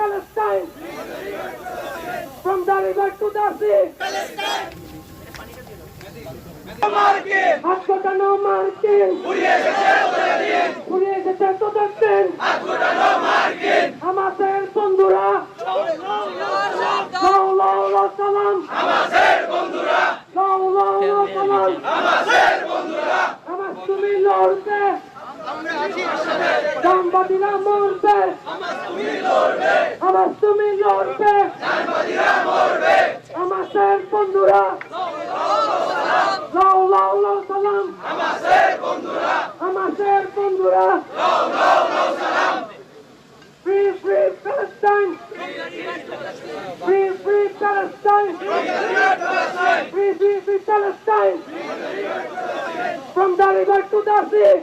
Palestine. From the river to the sea. হাতগোটানো মার্কিন উড়িয়ে গেছে তোদের দিন হামাসের বন্ধুরা লাউ লাউ লাউ সালাম লাউ লাউ লাউ সালাম হামাস তুমি লড়বে জানবাদীরা মরবে হামাস তুমি লড়বে হামাসের বন্ধুরা লাউ লাউ লাউ সালাম হামাসের বন্ধুরা Free, free Palestine! Free, free Palestine! Free, free, free Palestine! From the river to the sea!